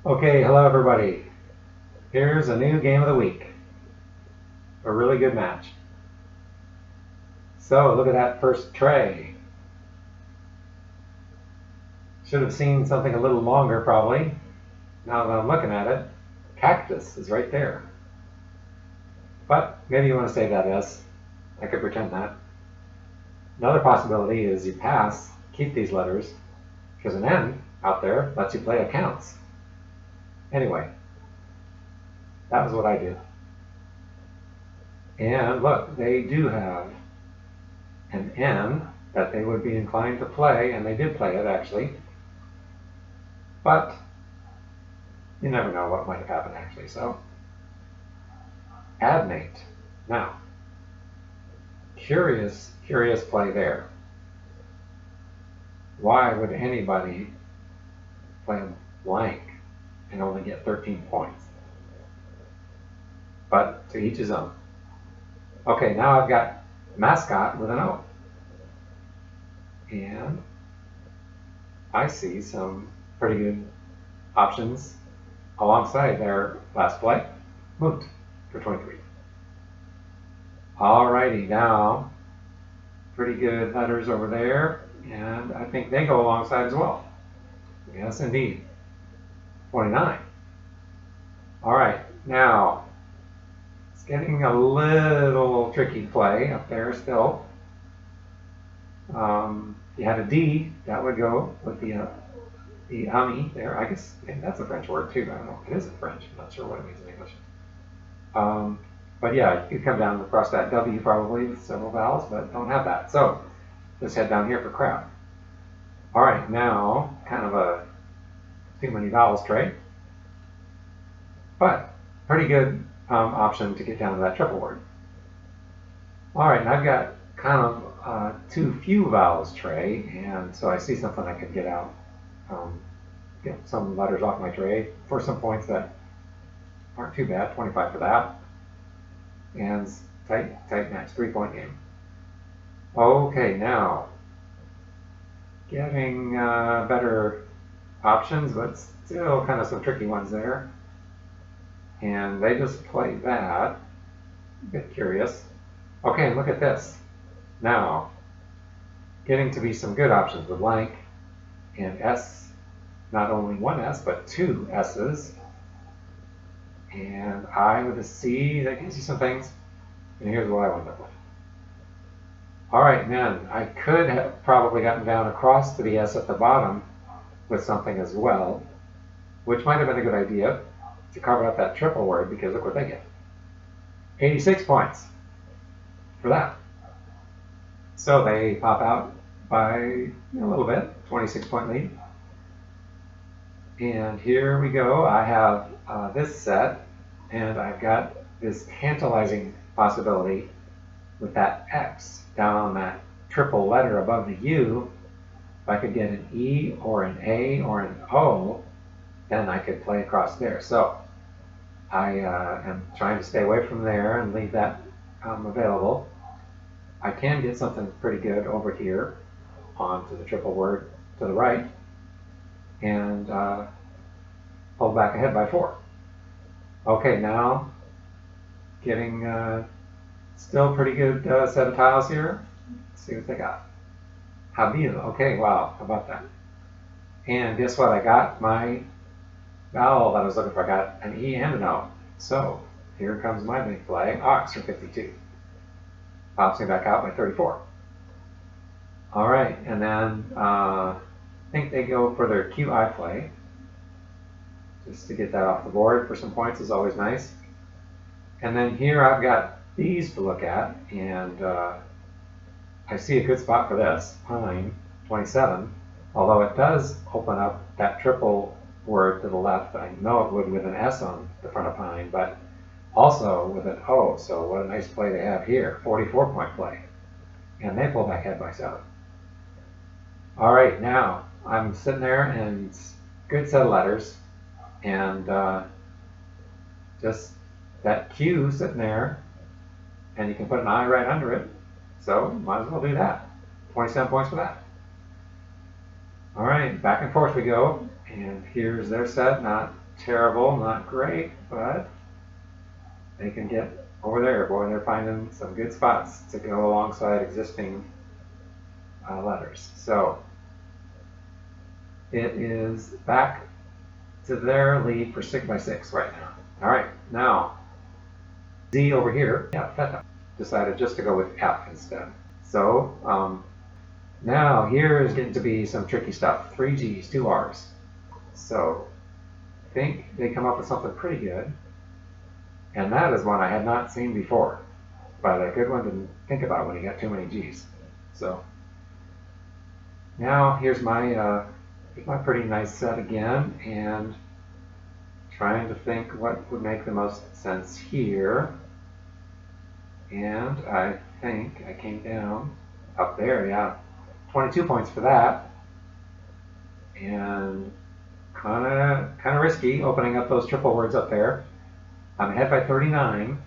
Okay, hello everybody. Here's a new game of the week. A really good match. So look at that first tray. Should have seen something a little longer probably. Now that I'm looking at it, cactus is right there. But maybe you want to save that S. I could pretend that. Another possibility is you pass, keep these letters, because an N out there lets you play accounts. Anyway, that was what I did. And look, they do have an N that they would be inclined to play, and they did play it actually. But you never know what might have happened actually. So, admate. Now, curious play there. Why would anybody play blank and only get 13 points? But to each his own. Okay, now I've got mascot with an O. And I see some pretty good options alongside their last play, moot for 23. Alrighty, now pretty good letters over there, and I think they go alongside as well. Yes, indeed. 29. Alright, now it's getting a little tricky play up there still. You had a D, that would go with the ami there. I guess maybe that's a French word too. I don't know. It is in French. I'm not sure what it means in English. But yeah, you come down across that W probably with several vowels, but don't have that. So let's head down here for crowd. All right, now kind of a too many vowels tray, but pretty good option to get down to that triple word. All right, and I've got kind of too few vowels tray, and so I see something I could get out, get some letters off my tray for some points that aren't too bad. 25 for that, and tight match, 3-point game. Okay, now getting better options, but still kind of some tricky ones there, and they just play that. A bit curious. Okay, look at this. Now, getting to be some good options with blank and S, not only one S, but two S's, and I with a C, that gives you some things, and here's what I wound up with. All right, man, I could have probably gotten down across to the S at the bottom with something as well, which might have been a good idea to cover up that triple word, because look what they get. 86 points for that. So they pop out by a little bit, 26-point lead. And here we go. I have this set, and I've got this tantalizing possibility with that X down on that triple letter above the U. If I could get an E or an A or an O, then I could play across there. So I am trying to stay away from there and leave that available. I can get something pretty good over here onto the triple word to the right and pull back ahead by 4. Okay, now getting still pretty good set of tiles here. Let's see what they got. Habil. Okay, wow, how about that? And guess what? I got my vowel that I was looking for. I got an E and an O. So here comes my big play, Ox for 52. Pops me back out by 34. All right, and then I think they go for their QI play. Just to get that off the board for some points is always nice. And then here I've got these to look at, and I see a good spot for this, pine, 27, although it does open up that triple word to the left. I know it would with an S on the front of pine, but also with an O, so what a nice play they have here, 44-point play. And they pull back ahead by 7. All right, now I'm sitting there and good set of letters, and just that Q sitting there, and you can put an I right under it, so might as well do that. 27 points for that. All right, back and forth we go, and here's their set, not terrible, not great, but they can get over there. Boy, they're finding some good spots to go alongside existing letters. So it is back to their lead for 6x6 right now. All right, now Z over here, yeah, Theta, decided just to go with F instead. So now here is getting to be some tricky stuff. 3 G's, 2 R's. So I think they come up with something pretty good. And that is one I had not seen before, but a good one to think about when you got too many G's. So now here's my pretty nice set again, and trying to think what would make the most sense here. And I think I came down up there, yeah, 22 points for that, and kind of risky opening up those triple words up there. I'm ahead by 39,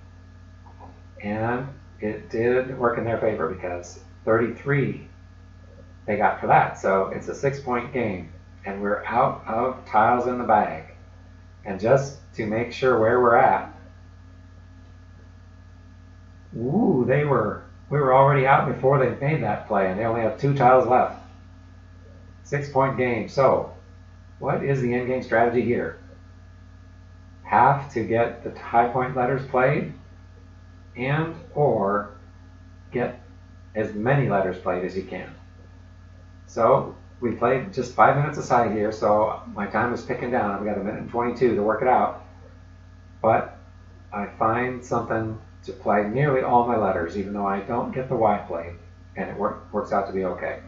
and it did work in their favor because 33 they got for that. So it's a 6-point game, and we're out of tiles in the bag. And just to make sure where we're at, ooh, we were already out before they made that play, and they only have 2 tiles left. 6-point game. So what is the end game strategy here? Have to get the high point letters played, and or get as many letters played as you can. So we played just 5 minutes aside here, so my time is ticking down. I've got 1 minute and 22 to work it out. But I find something to play nearly all my letters, even though I don't get the Y played, and it works out to be okay.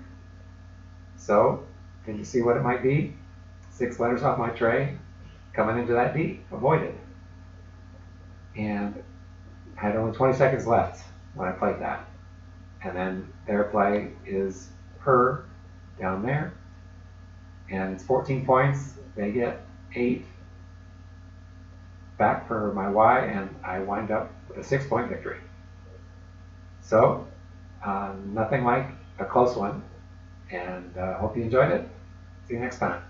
So can you see what it might be? 6 letters off my tray coming into that D, avoided. And I had only 20 seconds left when I played that. And then their play is her down there, and it's 14 points. They get 8 back for my Y, and I wind up with a 6-point victory. So nothing like a close one, and hope you enjoyed it. See you next time.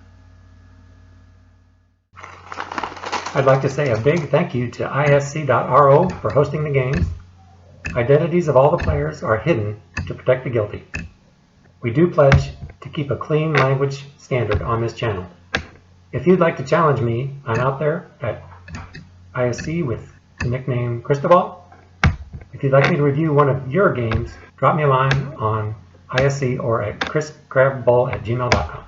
I'd like to say a big thank you to isc.ro for hosting the games. Identities of all the players are hidden to protect the guilty. We do pledge to keep a clean language standard on this channel. If you'd like to challenge me, I'm out there at ISC with the nickname Cristobal. If you'd like me to review one of your games, drop me a line on ISC or at chriscrabball@gmail.com.